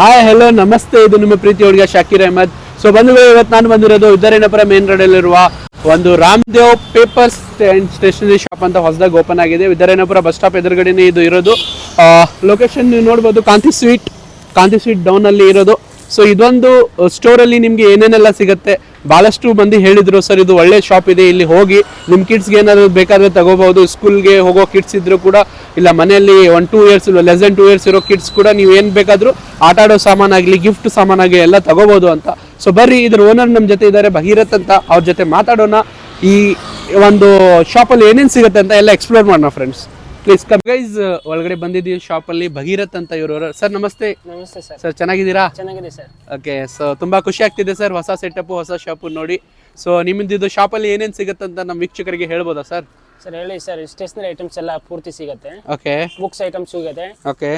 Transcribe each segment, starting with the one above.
Hi hello ನಮಸ್ತೆ, ಇದು ನಿಮ್ಮ ಪ್ರೀತಿ ಹುಡುಗ ಶಾಕಿರ್ ಅಹಮದ್. ಸೊ ಬಂಧುಗಳು, ಇವತ್ತು ನಾನು ಬಂದಿರೋದು ವಿದ್ಯಾರಣ್ಯಪುರ ಮೇನ್ ರೋಡ್ ಅಲ್ಲಿರುವ ಒಂದು Ramdev papers and stationery shop ಅಂತ ಹೊಸದಾಗಿ ಓಪನ್ ಆಗಿದೆ. ವಿದ್ಯಾರಣ್ಯಪುರ ಬಸ್ ಸ್ಟಾಪ್ ಎದುರುಗಡೆನೇ ಇದು ಇರೋದು. ಲೊಕೇಶನ್ ನೀವು ನೋಡ್ಬೋದು, ಕಾಂತಿ ಸ್ವೀಟ್ ಡೌನ್ ಅಲ್ಲಿ ಇರೋದು. ಸೊ ಇದೊಂದು ಸ್ಟೋರಲ್ಲಿ ನಿಮಗೆ ಏನೇನೆಲ್ಲ ಸಿಗುತ್ತೆ, ಭಾಳಷ್ಟು ಮಂದಿ ಹೇಳಿದ್ರು ಸರ್ ಇದು ಒಳ್ಳೆ ಶಾಪ್ ಇದೆ, ಇಲ್ಲಿ ಹೋಗಿ ನಿಮ್ಮ ಕಿಡ್ಸ್ಗೆ ಏನಾದರೂ ಬೇಕಾದರೆ ತಗೋಬಹುದು. ಸ್ಕೂಲ್ಗೆ ಹೋಗೋ ಕಿಡ್ಸ್ ಇದ್ರು ಕೂಡ, ಇಲ್ಲ ಮನೆಯಲ್ಲಿ 1-2 ಇಯರ್ಸ್ ಲೆಸ್ ದೆನ್ 2 ಇಯರ್ಸ್ ಇರೋ ಕಿಡ್ಸ್ ಕೂಡ ನೀವು ಏನು ಬೇಕಾದರೂ ಆಟ ಆಡೋ ಸಾಮಾನಾಗಲಿ ಗಿಫ್ಟ್ ಸಾಮಾನಾಗಲಿ ಎಲ್ಲ ತಗೋಬಹುದು ಅಂತ. ಸೊ ಬರ್ರಿ, ಇದ್ರ ಓನರ್ ನಮ್ಮ ಜೊತೆ ಇದ್ದಾರೆ, ಭಗೀರಥ್ ಅಂತ. ಅವ್ರ ಜೊತೆ ಮಾತಾಡೋಣ, ಈ ಒಂದು ಶಾಪಲ್ಲಿ ಏನೇನು ಸಿಗುತ್ತೆ ಅಂತ ಎಲ್ಲ ಎಕ್ಸ್ಪ್ಲೋರ್ ಮಾಡೋಣ ಫ್ರೆಂಡ್ಸ್. Please come guys. ಒಳಗಡೆ ಬಂದಿದ್ದೀವಿ ಶಾಪಲ್ಲಿ, ಭಗೀರಥ್ ಅಂತ ಇವರು. ಸರ್ ನಮಸ್ತೆ. ನಮಸ್ತೆ ಸರ್. ಸರ್ ಚೆನ್ನಾಗಿದ್ದೀರಾ? ಚೆನ್ನಾಗಿದೆ ಸರ್. ಓಕೆ, ಸೊ ತುಂಬಾ ಖುಷಿ ಆಗ್ತಿದೆ ಸರ್, ಹೊಸ ಸೆಟಪ್ ಹೊಸ ಶಾಪ್ ನೋಡಿ. ಸೊ ನಿಮ್ದು ಶಾಪಲ್ಲಿ ಏನೇನು ಸಿಗುತ್ತೆ ಅಂತ ನಮ್ಮ ವೀಕ್ಷಕರಿಗೆ ಹೇಳ್ಬೋದಾ ಸರ್? ಸರ್ ಹೇಳಿ ಸರ್. ಸ್ಟೇಷನರಿ ಐಟಮ್ಸ್ ಎಲ್ಲ ಪೂರ್ತಿ ಸಿಗುತ್ತೆ. ಓಕೆ. ಬುಕ್ಸ್ ಐಟಮ್ಸ್ ಸಿಗುತ್ತೆ. ಓಕೆ.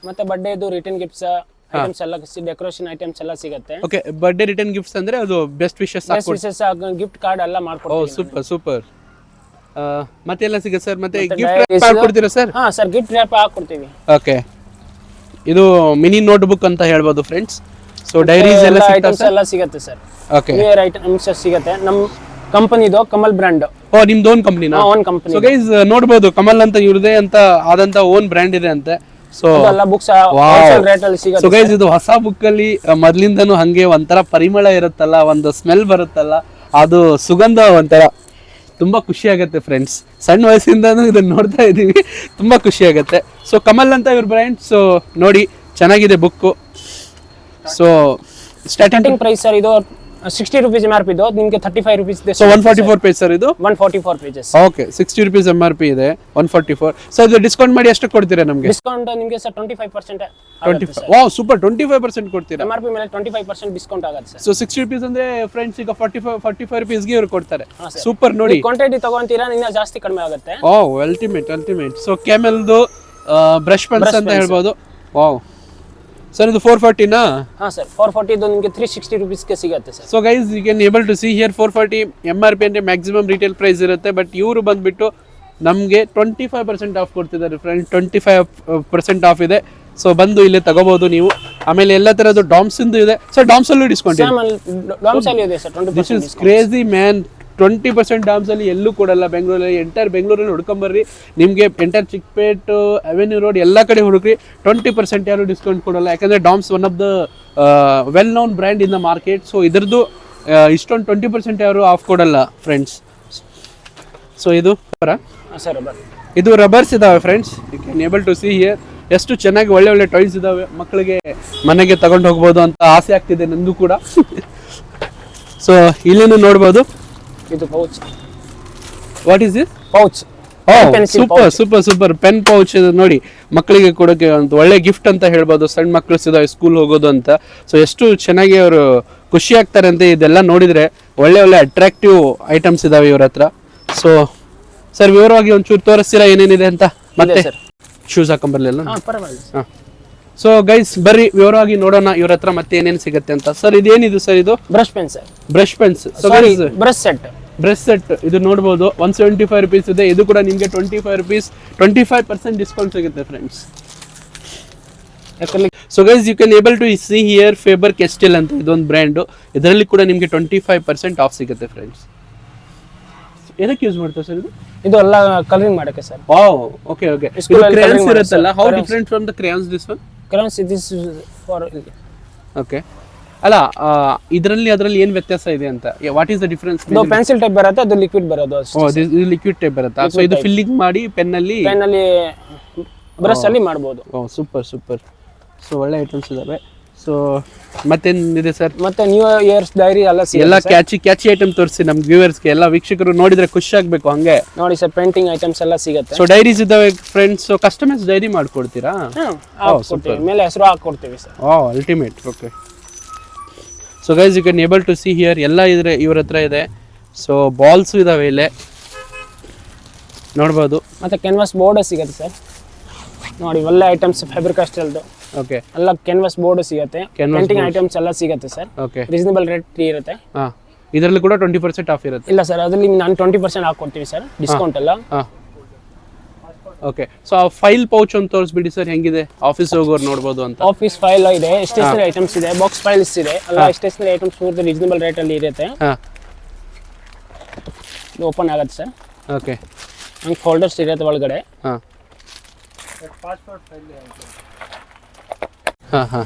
ಮತ್ತೆ ಬರ್ಡೇದು ರಿಟರ್ನ್ ಗಿಫ್ಟ್ಸ್ ಐಟಮ್ಸ್ ಎಲ್ಲ, ಡೆಕೋರೇಷನ್ ಐಟಮ್ಸ್ ಎಲ್ಲ ಸಿಗುತ್ತೆ. ಓಕೆ, ಬರ್ಡೇ ರಿಟರ್ನ್ ಗಿಫ್ಟ್ಸ್ ಅಂದ್ರೆ ಅದು ಬೆಸ್ಟ್ ವಿಶಸ್ ಗಿಫ್ಟ್ ಕಾರ್ಡ್ ಎಲ್ಲ ಓ ಮಾಡ್ಕೊಡ್ತೀವಿ. ಸೂಪರ್. ಮತ್ತೆಲ್ಲ ಸಿಗುತ್ತೆ ಸರ್? ಮತ್ತೆ ಗಿಫ್ಟ್ ಮಾಡ್ಕೊಡ್ತೀರಾ ಸರ್? ಹಾ ಸರ್, ಗಿಫ್ಟ್ ರ್ಯಾಪ್ ಹಾಕೊಡ್ತೀವಿ. ಓಕೆ, ಇದು ಮಿನಿ ನೋಟ್ ಬುಕ್ ಅಂತ ಹೇಳ್ಬೋದು ಫ್ರೆಂಡ್ಸ್. ಸೊ ಡೈರೀಸ್ ಎಲ್ಲ ಐಟಮ್ಸ್ ಎಲ್ಲ ಸಿಗುತ್ತೆ sir. Okay, new year items ಸಿಗುತ್ತೆ. ನಮ್ಮ ಕಂಪನಿದು ಕಮಲ್ ಬ್ರ್ಯಾಂಡ್. ಓ ನಿಮ್ದು ಓನ್ ಕಂಪ್ನಿನಾ? Own company. ಸೊ ಗೈಸ್ ನೋಡ್ಬೋದು, ಕಮಲ್ ಅಂತ ಇವ್ರದೇ ಅಂತ ಆದಂತ ಓನ್ ಬ್ರ್ಯಾಂಡ್ ಇದೆ ಅಂತೆ. ಸೊ ಎಲ್ಲ ಬುಕ್ಸ್ ಹೋಲ್ಸೇಲ್ ರೇಟ್ ಅಲ್ಲಿ ಸಿಗುತ್ತೆ. ಸೊ ಗೈಸ್, ಇದು ಹೊಸ ಬುಕ್ ಅಲ್ಲಿ ಮೊದ್ಲಿಂದನೂ ಹಂಗೆ ಒಂಥರ ಪರಿಮಳ ಇರುತ್ತಲ್ಲ, ಒಂದು ಸ್ಮೆಲ್ ಬರುತ್ತಲ್ಲ, ಅದು ಸುಗಂಧ ಒಂಥರ ತುಂಬಾ ಖುಷಿ ಆಗುತ್ತೆ ಫ್ರೆಂಡ್ಸ್. ಸಣ್ಣ ವಯಸ್ಸಿಂದನೂ ಇದನ್ನ ನೋಡ್ತಾ ಇದೀವಿ, ತುಂಬಾ ಖುಷಿ ಆಗುತ್ತೆ. ಸೊ ಕಮಲ್ ಅಂತ ಇವ್ರ ಬ್ರ್ಯಾಂಡ್. ಸೊ ನೋಡಿ, ಚೆನ್ನಾಗಿದೆ book. So starting price sir ಇದು 60 rupees MRP ಇದು, ನಿಮಗೆ 35 rupees ಇದೆ. ಸೊ 144 ಪೇಜ್ ಸರ್ ಇದು? 144 pages. ಓಕೆ, 60 rupees MRP ಇದೆ, 144. ಸೊ ಇದು ಡಿಸ್ಕೌಂಟ್ ಮಾಡಿ ಎಷ್ಟು ಕೊಡ್ತೀರಾ ನಮಗೆ? ಡಿಸ್ಕೌಂಟ್ ನಿಮಗೆ ಸರ್ 25% 25. ವಾವ್ ಸೂಪರ್, 25% ಕೊಡ್ತೀರಾ? MRP ಮೇಲೆ 25% ಡಿಸ್ಕೌಂಟ್ ಆಗುತ್ತೆ ಸರ್. ಸೊ 60 rupees ಅಂದ್ರೆ ಫ್ರೆಂಡ್ಸ್ ಈಗ 45 rupees ಗೆ ಇವರು ಕೊಡ್ತಾರೆ. ಸೂಪರ್. ನೋಡಿ, ಕ್ವಾಂಟಿಟಿ ತಗೊಂತೀರಾ ಇನ್ನ ಜಾಸ್ತಿ ಕಡಿಮೆ ಆಗುತ್ತೆ. ಓ ಅಲ್ಟಿಮೇಟ್. ಸೊ ಕೆಮೆಲ್ದು ಬ್ರಷ್ ಪೆನ್ಸ್ ಅಂತ ಹೇಳ್ಬೋದು. ವಾವ್ ಸರ್, ಇದು 440 ನಾ? ಹಾ ಸರ್, 440 ಇದು ನಿಮಗೆ 360 rupees ಗೆ ಸಿಗುತ್ತೆ sir. So guys, you can able to see here 440 MRP ಅಂದ್ರೆ ಮ್ಯಾಕ್ಸಿಮಮ್ ರಿಟೇಲ್ ಪ್ರೈಸ್ ಇರುತ್ತೆ. ಬಟ್ ಇವರು ಬಂದ್ಬಿಟ್ಟು ನಮಗೆ 25% ಆಫ್ ಕೊಡ್ತಿದ್ದಾರೆ ಫ್ರೆಂಡ್. 25% ಆಫ್ ಇದೆ. ಸೊ ಬಂದು ಇಲ್ಲೇ ತಗೋಬಹುದು ನೀವು. ಆಮೇಲೆ ಎಲ್ಲ ತರದ್ದು ಡಾಮ್ಸ್ ಇಂದು ಇದೆ ಸರ್. ಡಾಮ್ಸ್ ಅಲ್ಲೂ ಡಿಸ್ಕೌಂಟ್ ಇದೆ. ಡಾಮ್ಸ್ ಅಲ್ಲಿ ಇದೆ sir 20%. This is crazy man. 20% ಡಾಮ್ಸ್ ಅಲ್ಲಿ ಎಲ್ಲೂ ಕೊಡಲ್ಲ ಬೆಂಗಳೂರಲ್ಲಿ. ಎಂಟೈರ್ ಬೆಂಗಳೂರಲ್ಲಿ ಹುಡ್ಕೊಂಬರ್ರಿ, ನಿಮಗೆ ಎಂಟೈರ್ ಚಿಕ್ಕಪೇಟ್ ಅವೆನ್ಯೂ ರೋಡ್ ಎಲ್ಲ ಕಡೆ ಹುಡುಕ್ರಿ, 20% ಯಾರು ಡಿಸ್ಕೌಂಟ್ ಕೊಡಲ್ಲ. ಯಾಕಂದ್ರೆ Doms one of the well known brand in the market. So ಇದ್ರದ್ದು ಇಷ್ಟೊಂದು 20% ಯಾರು ಆಫ್ ಕೊಡಲ್ಲ ಫ್ರೆಂಡ್ಸ್. ಸೊ ಇದು ಸರ್ ಇದು ರಬ್ಬರ್ಸ್ ಇದಾವೆ friends. You can able to see here. ಎಷ್ಟು ಚೆನ್ನಾಗಿ ಒಳ್ಳೆ ಟಾಯ್ಸ್ ಇದಾವೆ, ಮಕ್ಕಳಿಗೆ ಮನೆಗೆ ತಗೊಂಡು ಹೋಗ್ಬೋದು ಅಂತ ಆಸೆ ಆಗ್ತಿದೆ ನಂದು ಕೂಡ. ಸೊ ಇಲ್ಲೇನು ನೋಡ್ಬೋದು, ಇದು pouch. What is this? Pouch. Super pen pouch. ನೋಡಿ, ಮಕ್ಕಳಿಗೆ ಕೊಡೋಕೆ ಒಂದು ಒಳ್ಳೆ ಗಿಫ್ಟ್ ಅಂತ ಹೇಳ್ಬೋದು. ಸಣ್ಣ ಮಕ್ಕಳು ಸಿದಾವೆ ಸ್ಕೂಲ್ ಹೋಗೋದು ಅಂತ. ಸೊ ಎಷ್ಟು ಚೆನ್ನಾಗಿ ಅವರು ಖುಷಿ ಆಗ್ತಾರೆ ಅಂತ ಇದೆಲ್ಲ ನೋಡಿದ್ರೆ. ಒಳ್ಳೆ ಅಟ್ರಾಕ್ಟಿವ್ ಐಟಮ್ಸ್ ಇದಾವೆ ಇವ್ರ ಹತ್ರ. ಸೊ ಸರ್, ವಿವರವಾಗಿ ಒಂಚೂರು ತೋರಿಸ್ತೀರಾ ಏನೇನಿದೆ ಅಂತ? ಮತ್ತೆ ಶೂಸ್ ಹಾಕೊಂಬರ್ಲಿಲ್ಲ? ಪರವಾಗಿಲ್ಲ. ಸೊ ಗೈಸ್, ಬರ್ರಿ ವಿವರವಾಗಿ ನೋಡೋಣ ಇವ್ರ ಹತ್ರ ಮತ್ತೆ ಏನೇನು ಸಿಗುತ್ತೆ ಅಂತ. ಸರ್ ಇದೇನಿದು ಸರ್? ಇದು brush pen sir. Brush pens. Brush set ಇದು ನೋಡ್ಬೋದು, 175 rupees ಇದೆ. ಇದು ಕೂಡ ನಿಮಗೆ 25 rupees, 25% ಡಿಸ್ಕೌಂಟ್ ಸಿಗುತ್ತೆ friends. So guys, you can able to see here Faber Castell ಅಂತ ಇದೊಂದು ಬ್ರ್ಯಾಂಡ್. ಇದರಲ್ಲಿ ಕೂಡ ನಿಮಗೆ 25% ಆಫ್ ಸಿಗುತ್ತೆ ಫ್ರೆಂಡ್ಸ್. ಏನಕ್ಕೆ ಯೂಸ್ ಮಾಡ್ತಾರೆ ಸರ್ ಇದು? ಇದು ಎಲ್ಲ ಕಲರಿಂಗ್ ಮಾಡಕ್ಕೆ ಸರ್. Wow, okay. ಕ್ರೇಯಾನ್ಸ್ ಇರುತ್ತಲ್ಲ, how different from the crayons this one? Crayons this for. Okay, ಅಲ್ಲ ಅದರಲ್ಲಿ ಏನು ವ್ಯತ್ಯಾಸ ಇದೆ ಅಂತ? What is the difference? ಇದು ಪೆನ್ಸಿಲ್ ಟೈಪ್ ಬರುತ್ತೆ, ಅದು ಲಿಕ್ವಿಡ್ ಬರೋದು ಅಷ್ಟೇ. ಓ, ಇದು ಲಿಕ್ವಿಡ್ ಟೈಪ್ ಬರುತ್ತಾ? ಸೊ ಇದು ಫಿಲ್ಲಿಂಗ್ ಮಾಡಿ ಪೆನ್ ಅಲ್ಲಿ ಬ್ರಷ್ ಅಲ್ಲಿ ಮಾಡಬಹುದು. ಓ ಸೂಪರ್. ಸೊ ಒಳ್ಳೆ ಐಟಮ್ಸ್ ಇದಾವೆ. ಸೊ ಮತ್ತೇನಿದೆ ಸರ್? ಮತ್ತೆ ನ್ಯೂ ಇಯರ್ಸ್ ಡೈರಿ ಎಲ್ಲ ಕ್ಯಾಚಿ ಐಟಮ್ ತೋರಿಸಿ ನಮ್ಮ ವ್ಯೂವರ್ಸ್ಗೆ, ಎಲ್ಲ ವೀಕ್ಷಕರು ನೋಡಿದ್ರೆ ಖುಷಿ ಆಗ್ಬೇಕು ಹಂಗೆ. ನೋಡಿ ಸರ್, ಪೇಂಟಿಂಗ್ ಐಟಮ್ಸ್ ಎಲ್ಲ ಸಿಗುತ್ತೆ. ಸೊ ಡೈರೀಸ್ ಇದಾವೆ ಫ್ರೆಂಡ್ಸ್. ಸೊ ಕಸ್ಟಮೈಸ್ ಡೈರಿ ಮಾಡ್ಕೊಡ್ತೀರಾ? ಮೇಲೆ ಹೆಸರು ಹಾಕೊಡ್ತೀವಿ sir. Ultimate. Okay. So guys, you can able to see here ಎಲ್ಲ ಇವ್ರ ಹತ್ರ ಇದೆ. ಸೊ ಬಾಲ್ಸ್ ಇದಾವೆ ಇಲ್ಲೇ ನೋಡ್ಬೋದು. ಮತ್ತೆ ಕ್ಯಾನ್ವಾಸ್ ಬೋರ್ಡ್ ಸಿಗುತ್ತೆ ಸರ್. ನೋಡಿ, ಒಳ್ಳೆ ಐಟಮ್ಸ್ ಫ್ಯಾಬ್ರಿಕ್ ಕ್ಯಾಸ್ಟೆಲ್ದು. ಓಕೆ, ಎಲ್ಲ ಕ್ಯಾನ್ವಾಸ್ ಬೋರ್ಡ್ ಸಿಗುತ್ತೆ. ಪೇಂಟಿಂಗ್ ಐಟಮ್ಸ್ ಎಲ್ಲ ಸಿಗುತ್ತೆ ಸರ್. ಓಕೆ, ರೀಸನಬಲ್ ರೇಟ್ ಇರುತ್ತೆ. ಇದರಲ್ಲಿ ಕೂಡ 20% ಆಫ್ ಇರುತ್ತೆ? ಇಲ್ಲ ಸರ್, ಅದರಲ್ಲಿ ನಾನು 20% ಹಾಕೊಡ್ತೀವಿ ಸರ್ ಡಿಸ್ಕೌಂಟ್ ಎಲ್ಲ. ಓಕೆ, ಸೊ ಆ ಫೈಲ್ ಪೌಚ್ ಒಂದು ತೋರಿಸ್ಬಿಡಿ ಸರ್, ಹೆಂಗಿದೆ ಆಫೀಸ್ ಹೋಗೋರು ನೋಡ್ಬೋದು ಅಂತ. ಆಫೀಸ್ ಫೈಲ್ ಇದೆ, ಸ್ಟೇಷನರಿ ಐಟಮ್ಸ್ ಇದೆ, ಬಾಕ್ಸ್ ಫೈಲ್ಸ್ ಇದೆ, ಎಲ್ಲ ಸ್ಟೇಷನರಿ ಐಟಮ್ಸ್ ಪೂರ್ತಿ ರೀಸನಬಲ್ ರೇಟ್ ಅಲ್ಲಿ ಇರುತ್ತೆ. ಇದು ಓಪನ್ ಆಗುತ್ತೆ ಸರ್. ಓಕೆ, ಹಂಗೆ ಫೋಲ್ಡರ್ಸ್ ಇರುತ್ತೆ ಒಳಗಡೆ. ಹಾಂ ಹಾಂ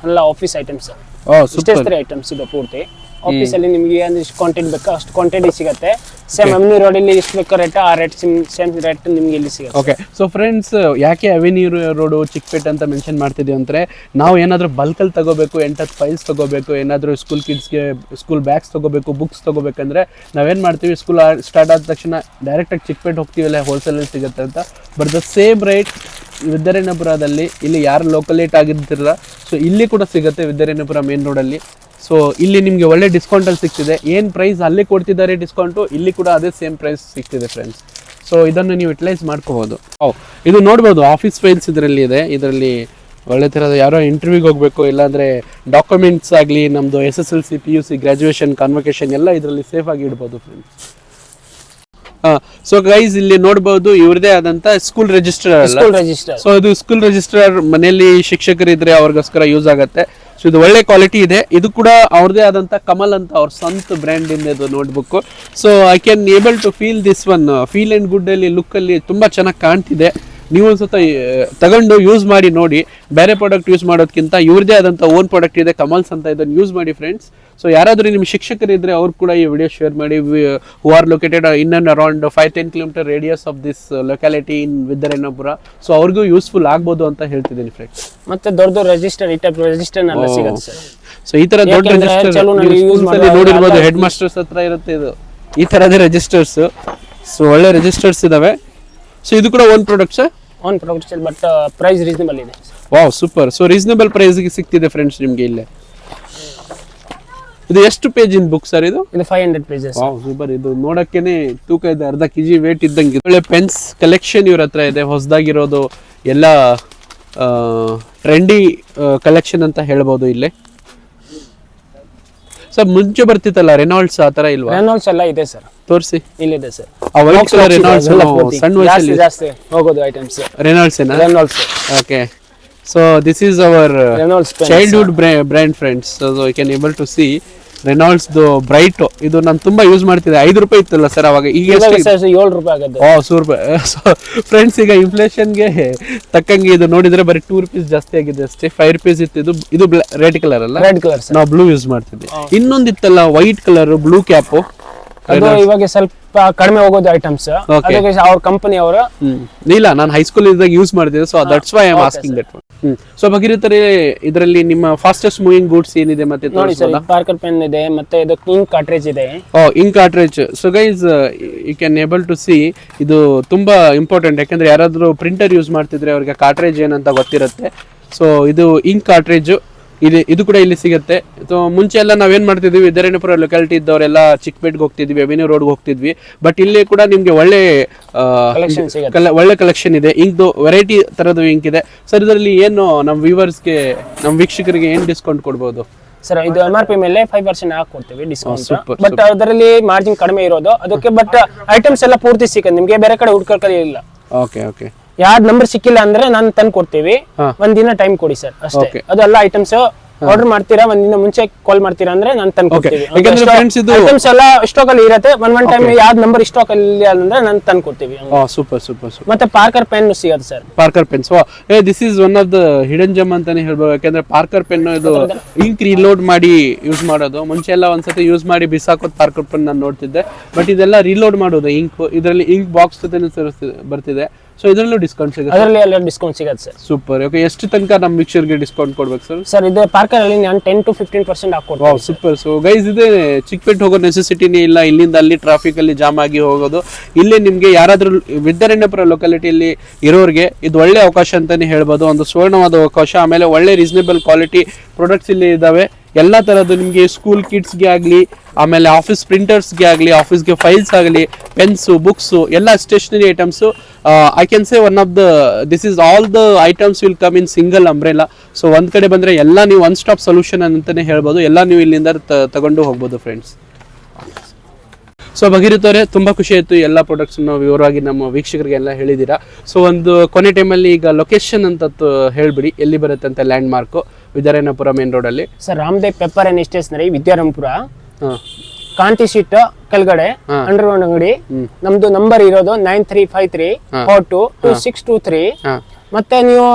ಎಲ್ಲ ಆಫೀಸ್ ಐಟಮ್ಸ್, ಓ ಸೂಪರ್. ಸ್ಟೇಷನರಿ ಐಟಮ್ಸ್ ಇದೆ ಪೂರ್ತಿ. ಆಫೀಸ್ ಅಲ್ಲಿ ನಿಮಗೆ ಎಷ್ಟು ಕ್ವಾಂಟಿಟಿ ಬೇಕೋ ಅಷ್ಟು ಕ್ವಾಂಟಿಟಿ ಸಿಗುತ್ತೆ. ಸೇಮ್ ಎಮ್ನಿ ರೋಡ್ ಇಲ್ಲಿ ಎಷ್ಟು ಬೇಕೋ ರೇಟ್ ಆ ರೇಟ್ ಸೇಮ್ ರೇಟ್ ನಿಮ್ಗೆ ಇಲ್ಲಿ ಸಿಗುತ್ತೆ. ಓಕೆ, ಸೊ ಫ್ರೆಂಡ್ಸ್, ಯಾಕೆ ಅವೆನ್ಯೂ ರೋಡು ಚಿಕ್ಕಪೇಟೆ ಅಂತ ಮೆನ್ಷನ್ ಮಾಡ್ತಿದ್ದೀವಿ ಅಂದರೆ, ನಾವು ಏನಾದರೂ ಬಲ್ಕಲ್ಲಿ ತಗೋಬೇಕು, 8-10 ಫೈಲ್ಸ್ ತಗೋಬೇಕು, ಏನಾದರೂ ಸ್ಕೂಲ್ ಕಿಡ್ಸ್ಗೆ ಸ್ಕೂಲ್ ಬ್ಯಾಗ್ಸ್ ತಗೋಬೇಕು, ಬುಕ್ಸ್ ತಗೋಬೇಕಂದ್ರೆ ನಾವೇನು ಮಾಡ್ತೀವಿ, ಸ್ಕೂಲ್ ಸ್ಟಾರ್ಟ್ ಆದ ತಕ್ಷಣ ಡೈರೆಕ್ಟಾಗಿ ಚಿಕ್ಕಪೇಟೆ ಹೋಗ್ತೀವಲ್ಲ, ಹೋಲ್ಸೇಲಲ್ಲಿ ಸಿಗುತ್ತೆ ಅಂತ. ಬಟ್ ದ ಸೇಮ್ ರೇಟ್ ವಿದ್ಯಾರಣ್ಯಪುರದಲ್ಲಿ ಇಲ್ಲಿ ಯಾರು ಲೋಕಲೇಟ್ ಆಗಿರ್ತಿರಲ್ಲ, ಸೊ ಇಲ್ಲಿ ಕೂಡ ಸಿಗುತ್ತೆ ವಿದ್ಯಾರಣ್ಯಪುರ ಮೇನ್ ರೋಡಲ್ಲಿ. ಸೊ ಇಲ್ಲಿ ನಿಮಗೆ ಒಳ್ಳೆ ಡಿಸ್ಕೌಂಟಲ್ಲಿ ಸಿಗ್ತಿದೆ. ಏನು ಪ್ರೈಸ್ ಅಲ್ಲಿ ಕೊಡ್ತಿದ್ದಾರೆ ಡಿಸ್ಕೌಂಟು, ಇಲ್ಲಿ ಕೂಡ ಅದೇ ಸೇಮ್ ಪ್ರೈಸ್ ಸಿಗ್ತಿದೆ ಫ್ರೆಂಡ್ಸ್. ಸೊ ಇದನ್ನು ನೀವು ಯುಟಿಲೈಸ್ ಮಾಡ್ಕೋಬೋದು. ಇದು ನೋಡ್ಬೋದು, ಆಫೀಸ್ ಫೈಲ್ಸ್ ಇದರಲ್ಲಿ ಇದೆ. ಇದರಲ್ಲಿ ಒಳ್ಳೆ ಥರದ ಯಾರೋ ಇಂಟರ್ವ್ಯೂಗೆ ಹೋಗಬೇಕು, ಇಲ್ಲಾಂದರೆ ಡಾಕ್ಯುಮೆಂಟ್ಸ್ ಆಗಲಿ, ನಮ್ಮದು SSLC PUC ಗ್ರ್ಯಾಜುಯೇಷನ್ ಕಾನ್ವೊಕೇಶನ್ ಎಲ್ಲ ಇದರಲ್ಲಿ ಸೇಫಾಗಿ ಇಡ್ಬೋದು ಫ್ರೆಂಡ್ಸ್. ಸೊ ಗೈಸ್, ಇಲ್ಲಿ ನೋಡ್ಬೋದು ಇವ್ರದೇ ಆದಂತ ಸ್ಕೂಲ್ ರಿಜಿಸ್ಟರ್ ರಿಜಿಸ್ಟರ್. ಸೊ ಇದು ಸ್ಕೂಲ್ ರಿಜಿಸ್ಟರ್ ಮನೆಯಲ್ಲಿ ಶಿಕ್ಷಕರಿದ್ರೆ ಅವ್ರಿಗೋಸ್ಕರ ಯೂಸ್ ಆಗುತ್ತೆ. ಸೊ ಇದು ಒಳ್ಳೆ ಕ್ವಾಲಿಟಿ ಇದೆ. ಇದು ಕೂಡ ಅವ್ರದೇ ಆದಂತ ಕಮಲ್ ಅಂತ ಅವ್ರ ಸ್ವಂತ ಬ್ರ್ಯಾಂಡ್ ಇಂದ ಇದು notebook. So I can able to feel this one, feel and good ಅಲ್ಲಿ ಲುಕ್ ಅಲ್ಲಿ ತುಂಬಾ ಚೆನ್ನಾಗಿ ಕಾಣ್ತಿದೆ. ನೀವು ಒಂದ್ಸತ ತಗೊಂಡು ಯೂಸ್ ಮಾಡಿ ನೋಡಿ. ಬೇರೆ ಪ್ರಾಡಕ್ಟ್ ಯೂಸ್ ಮಾಡೋದಕ್ಕಿಂತ ಇವ್ರದೇ ಆದಂಥ ಓನ್ ಪ್ರಾಡಕ್ಟ್ ಇದೆ, ಕಮಲ್ಸ್ ಅಂತ, ಇದನ್ನು ಯೂಸ್ ಮಾಡಿ ಫ್ರೆಂಡ್ಸ್. ಸೊ ಯಾರಾದರೂ ನಿಮ್ಮ ಶಿಕ್ಷಕರಿದ್ದರೆ ಅವ್ರು ಕೂಡ ಈ ವಿಡಿಯೋ ಶೇರ್ ಮಾಡಿ. Who are located in and around 5-10 kilometre radius of this locality in Vidyaranyapura. So ಅವ್ರಿಗೂ ಯೂಸ್ಫುಲ್ ಆಗ್ಬೋದು ಅಂತ ಹೇಳ್ತಿದ್ದೀನಿ ಫ್ರೆಂಡ್ಸ್. ಮತ್ತೆ ದೊಡ್ಡ ರಿಜಿಸ್ಟರ್, ಈ ಟೈಪ್ ರಿಜಿಸ್ಟರ್ ಎಲ್ಲ ಸಿಗುತ್ತೆ ಸರ್. ಸೊ ಈ ತರ ದೊಡ್ಡ ರಿಜಿಸ್ಟರ್ ನೋಡಿರ್ಬೋದು, ಹೆಡ್ ಮಾಸ್ಟರ್ಸ್ ಹತ್ರ ಇರುತ್ತೆ ಇದು, ಈ ತರದೇ ರಿಜಿಸ್ಟರ್ಸ್. ಸೊ ಒಳ್ಳೆ ರಿಜಿಸ್ಟರ್ಸ್ ಇದಾವೆ. ಸೊ ಇದು ಕೂಡ own product sir? Own product, but price reasonable ಇದೆ. Wow, super. ಸೊ ರೀಸನಬಲ್ ಪ್ರೈಸ್ಗೆ ಸಿಗ್ತಿದೆ ಫ್ರೆಂಡ್ಸ್ ನಿಮಗೆ ಇಲ್ಲೇ. ಇದು ಎಷ್ಟು ಪೇಜ್ ಇನ್ ಬುಕ್ ಸರ್ ಇದು? 500 ಪೇಜಸ್. Wow, super. ಇದು ನೋಡಕ್ಕೇನೆ ತೂಕ ಇದೆ, ಅರ್ಧ kg ವೇಟ್ ಇದ್ದಂಗೆ. ಒಳ್ಳೆ ಪೆನ್ಸ್ ಕಲೆಕ್ಷನ್ ಇವ್ರ ಹತ್ರ ಇದೆ, ಹೊಸದಾಗಿರೋದು ಎಲ್ಲ ಟ್ರೆಂಡಿ ಕಲೆಕ್ಷನ್ ಅಂತ ಹೇಳ್ಬೋದು ಇಲ್ಲಿ. ಸರ್ ಮುಂಚೆ ಬರ್ತಿತ್ತಲ್ಲ ರೆನಾಲ್ಡ್ಸ್, ಆ ತರ ಇಲ್ವಾ? ರೆನಾಲ್ಡ್ಸ್ ಎಲ್ಲ ಇದೆ ಸರ್, ತೋರಿಸಿ. ಇಲ್ಲಿದೆ ಸರ್. ಆ ವೈಟ್ ಕಲರ್ ರೆನಾಲ್ಡ್ಸ್ ಸಣ್ಣ ವಯಸ್ಸಲ್ಲಿ ಜಾಸ್ತಿ ಹೋಗೋದು ಐಟಮ್ಸ್ ರೆನಾಲ್ಡ್ಸ್ ಏನಾ? Reynolds. Okay, so this is our Reynolds pens, childhood brand friends. So you can able to see Reynolds the Bright. ಇದು ನಾನು ತುಂಬಾ ಯೂಸ್ ಮಾಡ್ತಿದ್ದೆ. 5 ರೂಪಾಯಿ ಇತ್ತಲ್ಲ ಸರ್ ಅವಾಗ, ಈಗ ಎಷ್ಟು? 7 ರೂಪಾಯಿ ಆಗುತ್ತೆ. ಓ, 100 ರೂಪಾಯಿ. ಸೊ ಫ್ರೆಂಡ್ಸ್, ಈಗ ಇನ್ಫ್ಲೇಷನ್ಗೆ ತಕ್ಕಂಗೆ ಇದು ನೋಡಿದ್ರೆ ಬರೀ 2 ರೂಪೀಸ್ ಜಾಸ್ತಿ ಆಗಿದೆ ಅಷ್ಟೇ. 5 ರೂಪೀಸ್ ಇತ್ತು. ಇದು ರೆಡ್ ಕಲರ್ ಅಲ್ಲ? Red colour sir. ನಾವು ಬ್ಲೂ ಯೂಸ್ ಮಾಡ್ತಿದ್ವಿ. ಇನ್ನೊಂದಿತ್ತಲ್ಲ ವೈಟ್ ಕಲರ್ ಬ್ಲೂ ಕ್ಯಾಪ್, ಅದು ಇವಾಗ ಸ್ವಲ್ಪ ಕಡಿಮೆ ಹೋಗೋದು ಐಟಮ್ಸ್. ಅದಕ್ಕೆ ಅವ್ರ ಕಂಪನಿ ಅವರು ಇಲ್ಲ, ನಾನು ಹೈಸ್ಕೂಲ್ ಇದ್ದಾಗ ಯೂಸ್ ಮಾಡ್ತಿದ್ದೆ. So that's why I am asking that one. So ಭಗೀರಥರೇ, ಇದರಲ್ಲಿ ನಿಮ್ಮ ಫಾಸ್ಟೆಸ್ಟ್ ಮೂವಿಂಗ್ ಗೂಡ್ಸ್ ಏನಿದೆ ಮತ್ತೆ ನೋಡಿ ಸರ್, ಪಾರ್ಕರ್ ಪೆನ್ ಇದೆ, ಮತ್ತೆ ಇದು ಇಂಕ್ ಕಾರ್ಟ್ರೇಜ್ ಇದೆ. Ink cartridge. So guys, you can able to see, ಇದು ತುಂಬಾ ಇಂಪಾರ್ಟೆಂಟ್. ಯಾಕಂದ್ರೆ ಯಾರಾದ್ರೂ ಪ್ರಿಂಟರ್ ಯೂಸ್ ಮಾಡ್ತಿದ್ರೆ ಅವ್ರಿಗೆ ಕಾರ್ಟ್ರೇಜ್ ಏನಂತ ಗೊತ್ತಿರುತ್ತೆ. ಸೊ ಇದು ಇಂಕ್ ಕಾರ್ಟ್ರೇಜ್ ಇದು ಕೂಡ ಇಲ್ಲಿ ಸಿಗುತ್ತೆ. ಸೊ ಮುಂಚೆ ಎಲ್ಲ ನಾವೇನ್ ಮಾಡ್ತಿದ್ವಿ, ವಿದ್ಯಾರಣ್ಯಪುರ ಲೊಕ್ಯಾಲಿಟಿ ಇದ್ದವರೆಲ್ಲ ಚಿಕ್ಕಪೇಟೆಗೆ ಹೋಗ್ತಿದ್ವಿ, ಅವೆನ್ಯೂ ರೋಡ್ಗೆ ಹೋಗ್ತಿದ್ವಿ. ಬಟ್ ಇಲ್ಲಿ ಕೂಡ ನಿಮ್ಗೆ ಒಳ್ಳೆ ಕಲೆಕ್ಷನ್ ಇದೆ. ಇಂಕ್ ವೆರೈಟಿ ತರದ ಇಂಕ್ ಇದೆ ಸರ್. ಇದರಲ್ಲಿ ಏನು ನಮ್ಮ ವ್ಯೂವರ್ಸ್ಗೆ, ನಮ್ಮ ವೀಕ್ಷಕರಿಗೆ ಏನು ಡಿಸ್ಕೌಂಟ್ ಕೊಡ್ಬೋದು ಸರ್? ಇದು MRP ಮೇಲೆ 5% ಹಾಕೊಡ್ತೀವಿ ಡಿಸ್ಕೌಂಟ್. ಬಟ್ ಅದರಲ್ಲಿ ಮಾರ್ಜಿನ್ ಕಡಿಮೆ ಇರೋದು ಅದಕ್ಕೆ. ಬಟ್ ಐಟಮ್ಸ್ ಎಲ್ಲ ಪೂರ್ತಿ ಸಿಗುತ್ತೆ ನಿಮ್ಗೆ, ಬೇರೆ ಕಡೆ ಹುಡ್ಕೊಳ್ಳೋದಿಲ್ಲ. Okay okay. ಯಾವ್ದು ನಂಬರ್ ಸಿಕ್ಕಿಲ್ಲ ಅಂದ್ರೆ ನಾನು ತಂದು ಕೊಡ್ತೀವಿ. ಒಂದಿನ ಟೈಮ್ ಕೊಡಿ ಸರ್ ಅಷ್ಟೇ. ಅದೆಲ್ಲ ಐಟಮ್ಸ್ ಆರ್ಡರ್ ಮಾಡ್ತೀರಾ, ಒಂದಿನ ಮುಂಚೆ ಕಾಲ್ ಮಾಡ್ತೀರಾ ಅಂದ್ರೆ ನಾನು ತಂದು ಕೊಡ್ತೀವಿ. ಐಟಮ್ಸ್ ಎಲ್ಲ ಸ್ಟಾಕ್ ಅಲ್ಲಿ ಇರುತ್ತೆ. ಒಂದ್ ಟೈಮ್ ಯಾವ್ದು ನಂಬರ್ ಸ್ಟಾಕ್ ಅಲ್ಲಿ ಅಂದ್ರೆ ನಾನು ತಂದು ಕೊಡ್ತೀವಿ. Super super. ಮತ್ತೆ ಪಾರ್ಕರ್ ಪೆನ್ ಸಿಗುತ್ತೆ sir. Parker pens, this is one of the hidden gem ಅಂತಾನೆ ಹೇಳ್ಬೋದು. ಯಾಕಂದ್ರೆ ಪಾರ್ಕರ್ ಪೆನ್ ಇದು ಇಂಕ್ ರೀಲೋಡ್ ಮಾಡಿ ಯೂಸ್ ಮಾಡೋದು. ಮುಂಚೆ ಎಲ್ಲ ಒಂದ್ಸತಿ ಯೂಸ್ ಮಾಡಿ ಬಿಸಾಕೋದು ಪಾರ್ಕರ್ ಪೆನ್ ನಾನು ನೋಡ್ತಿದ್ದೆ. ಬಟ್ ಇದೆಲ್ಲ ರೀಲೋಡ್ ಮಾಡೋದು ಇಂಕ್. ಇದರಲ್ಲಿ ಇಂಕ್ ಬಾಕ್ಸ್ ಜೊತೆ ಬರ್ತಿದೆ. ಸೊ ಇದರಲ್ಲೂ ಡಿಸ್ಕೌಂಟ್ ಸಿಗುತ್ತೆ? ಅದರಲ್ಲಿ ಎಲ್ಲ ಡಿಸ್ಕೌಂಟ್ ಸಿಗುತ್ತೆ ಸರ್. ಸೂಪರ್. ಓಕೆ, ಎಷ್ಟು ತನಕ ನಮ್ಮ ವೀಕ್ಷಕರಿಗೆ ಡಿಸ್ಕೌಂಟ್ ಕೊಡ್ಬೇಕು ಸರ್? ಸರ್ ಇದು ಪಾರ್ಕರ್ ಅಲ್ಲಿ ನಾನು 10 to 15% ಹಾಕೊಡ್ತೀನಿ. ಸೂಪರ್. ಸೊ ಗೈಸ್, ಇದೆ ಚಿಕ್ಕಪೇಟೆ ಹೋಗೋ ನೆಸೆಸಿಟಿನೇ ಇಲ್ಲ. ಇಲ್ಲಿಂದ ಅಲ್ಲಿ ಟ್ರಾಫಿಕ್ ಅಲ್ಲಿ ಜಾಮ್ ಆಗಿ ಹೋಗೋದು. ಇಲ್ಲೇ ನಿಮ್ಗೆ ಯಾರಾದ್ರೂ ವಿದ್ಯಾರಣ್ಯಪುರ ಲೊಕ್ಯಾಲಿಟಿಯಲ್ಲಿ ಇರೋರಿಗೆ ಇದು ಒಳ್ಳೆ ಅವಕಾಶ ಅಂತಾನೆ ಹೇಳ್ಬೋದು. ಒಂದು ಸುವರ್ಣವಾದ ಅವಕಾಶ. ಆಮೇಲೆ ಒಳ್ಳೆ ರೀಸನೇಬಲ್ ಕ್ವಾಲಿಟಿ ಪ್ರಾಡಕ್ಟ್ಸ್ ಇಲ್ಲಿ ಇದಾವೆ. ಎಲ್ಲ ತರದ್ದು ನಿಮಗೆ ಸ್ಕೂಲ್ ಕಿಡ್ಸ್ಗೆ ಆಗಲಿ, ಆಮೇಲೆ ಆಫೀಸ್ ಪ್ರಿಂಟರ್ಸ್ಗೆ ಆಗಲಿ, ಆಫೀಸ್ಗೆ ಫೈಲ್ಸ್ ಆಗಲಿ, ಪೆನ್ಸು, ಬುಕ್ಸು, ಎಲ್ಲ stationery items. I can say one of the this is all the items will come in single umbrella. So ಒಂದ್ ಕಡೆ ಬಂದ್ರೆ ಎಲ್ಲ ನೀವು ಒನ್ ಸ್ಟಾಪ್ ಸೊಲ್ಯೂಷನ್ ಅಂತಾನೆ ಹೇಳ್ಬೋದು. ಎಲ್ಲ ನೀವು ಇಲ್ಲಿಂದ ತಗೊಂಡು ಹೋಗ್ಬೋದು ಫ್ರೆಂಡ್ಸ್. ಸೊ ಭಗೀರಥ್ ಅವರೇ ತುಂಬಾ ಖುಷಿ ಆಯ್ತು ಎಲ್ಲ ಪ್ರಾಡಕ್ಟ್ಸ್ ವಿವರವಾಗಿ ನಮ್ಮ ವೀಕ್ಷಕರಿಗೆಲ್ಲ ಹೇಳಿದ್ದೀರಾ. ಸೊ ಒಂದು ಕೊನೆ ಟೈಮಲ್ಲಿ ಈಗ ಲೊಕೇಶನ್ ಅಂತ ಹೇಳ್ಬಿಡಿ, ಎಲ್ಲಿ ಬರುತ್ತೆ ಅಂತ landmark Vidyaranyapura main road ಅಲ್ಲಿ. Sir Ramdev paper and stationery Vidyaranyapura, Kanti sweets ಕೆಳಗಡೆ ಅಂಡರ್ಗ್ರೌಂಡ್ ಅಂಗಡಿ. ನಮ್ದು ನಂಬರ್ ಇರೋದು 9353422623. ಮತ್ತೆ ನೀವು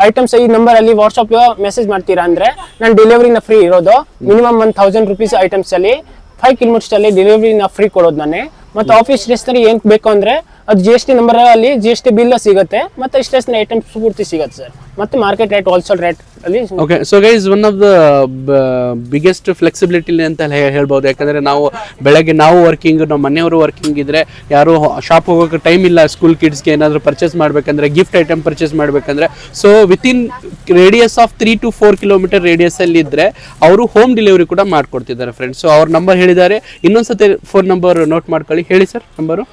ಐಟಮ್ಸ್ ಈ ನಂಬರ್ ಅಲ್ಲಿ ವಾಟ್ಸ್ಆಪ್ ಮೆಸೇಜ್ ಮಾಡ್ತೀರಾ ಅಂದ್ರೆ ನಾನು ಡೆಲಿವರಿನ ಫ್ರೀ ಇರೋದು. ಮಿನಿಮಮ್ 1000 ರೂಪೀಸ್ ಐಟಮ್ಸ್ ಅಲ್ಲಿ 5 ಕಿಲೋಮೀಟರ್ಸ್ ಅಲ್ಲಿ ಡೆಲಿವರಿನ ಫ್ರೀ ಕೊಡೋದು ನಾನೇ. ಮತ್ತೆ ಆಫೀಸ್ ಸ್ಟೇಷನರಿ ಏನ್ ಬೇಕು ಅಂದ್ರೆ ಅದು GST ನಂಬರ್ ಅಲ್ಲಿ GST ಬಿಲ್ ಸಿಗುತ್ತೆ, ಮತ್ತೆ ಸ್ಟೇಷನರಿ ಐಟಮ್ಸ್ ಪೂರ್ತಿ ಸಿಗುತ್ತೆ ಸರ್. ಮತ್ತೆ ಮಾರ್ಕೆಟ್ ರೇಟ್ ಹೋಲ್ಸೇಲ್ ರೇಟ್ ಅಲ್ಲಿ. Okay, so guys one of the biggest flexibility ಅಂತ ಹೇಳ್ಬೋದು. ಯಾಕಂದ್ರೆ ನಾವು ಬೆಳಗ್ಗೆ ನಾವು ವರ್ಕಿಂಗ್, ನಮ್ಮ ಮನೆಯವರು ವರ್ಕಿಂಗ್ ಇದ್ರೆ ಯಾರು ಶಾಪ್ ಹೋಗೋಕೆ ಟೈಮ್ ಇಲ್ಲ, ಸ್ಕೂಲ್ ಕಿಡ್ಸ್ಗೆ ಏನಾದರೂ ಪರ್ಚೇಸ್ ಮಾಡ್ಬೇಕಂದ್ರೆ, ಗಿಫ್ಟ್ ಐಟಮ್ ಪರ್ಚೇಸ್ ಮಾಡ್ಬೇಕಂದ್ರೆ, so within radius of 3 to 4 kilometre radius ಅಲ್ಲಿ ಇದ್ರೆ ಅವರು ಹೋಮ್ ಡೆಲಿವರಿ ಕೂಡ ಮಾಡ್ಕೊಡ್ತಿದ್ದಾರೆ ಫ್ರೆಂಡ್ಸ್. ಸೊ ಅವ್ರ ನಂಬರ್ ಹೇಳಿದ್ದಾರೆ, ಇನ್ನೊಂದ್ಸತಿ ಫೋನ್ ನಂಬರ್ ನೋಟ್ ಮಾಡ್ಕೊಳ್ಳಿ. ಹೇಳಿ ಸರ್ ನಂಬರು.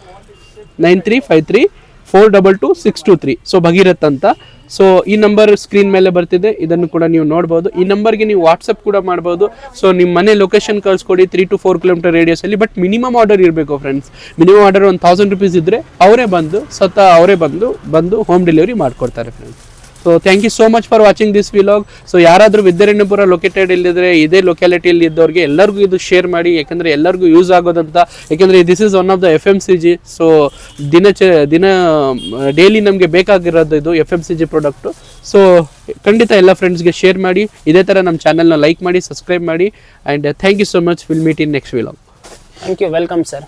9353422623. ಸೊ ಭಗೀರಥ್ ಅಂತ. ಸೊ ಈ ನಂಬರ್ ಸ್ಕ್ರೀನ್ ಮೇಲೆ ಬರ್ತಿದೆ, ಇದನ್ನು ಕೂಡ ನೀವು ನೋಡ್ಬೋದು. ಈ ನಂಬರ್ಗೆ ನೀವು ವಾಟ್ಸಪ್ ಕೂಡ ಮಾಡ್ಬೋದು. ಸೊ ನಿಮ್ಮ ಮನೆ ಲೊಕೇಶನ್ ಕಳ್ಸ್ಕೊಡಿ 3 to 4 ಕಿಲೋಮೀಟರ್ ರೇಡಿಯಸ್ ಅಲ್ಲಿ. ಬಟ್ ಮಿನಿಮಮ್ ಆರ್ಡರ್ ಇರಬೇಕು ಫ್ರೆಂಡ್ಸ್. ಮಿನಿಮಮ್ ಆರ್ಡರ್ 1000 ರೂಪೀಸ್ ಇದ್ರೆ ಅವರೇ ಬಂದು ಹೋಮ್ ಡೆಲಿವರಿ ಮಾಡ್ಕೊಡ್ತಾರೆ friends. So thank you so much for watching this vlog. So ಯಾರಾದರೂ ವಿದ್ಯಾರಣ್ಯಪುರ ಲೊಕೇಟೆಡ್ ಇಲ್ಲಿದ್ರೆ, ಇದೇ ಲೊಕ್ಯಾಲಿಟಿಯಲ್ಲಿ ಇದ್ದವ್ರಿಗೆ ಎಲ್ಲರಿಗೂ ಇದು ಶೇರ್ ಮಾಡಿ, ಯಾಕಂದರೆ ಎಲ್ಲರಿಗೂ ಯೂಸ್ ಆಗೋದಂತ. ಯಾಕೆಂದರೆ this is one of the FMCG. So ದಿನ ಡೈಲಿ ನಮಗೆ ಬೇಕಾಗಿರೋದು ಇದು FMCG ಪ್ರಾಡಕ್ಟು. ಸೊ ಖಂಡಿತ ಎಲ್ಲ ಫ್ರೆಂಡ್ಸ್ಗೆ ಶೇರ್ ಮಾಡಿ. ಇದೇ ಥರ ನಮ್ಮ ಚಾನಲ್ನ ಲೈಕ್ ಮಾಡಿ, ಸಬ್ಸ್ಕ್ರೈಬ್ ಮಾಡಿ. And thank you so much. Will meet in next vlog. Thank you, welcome sir.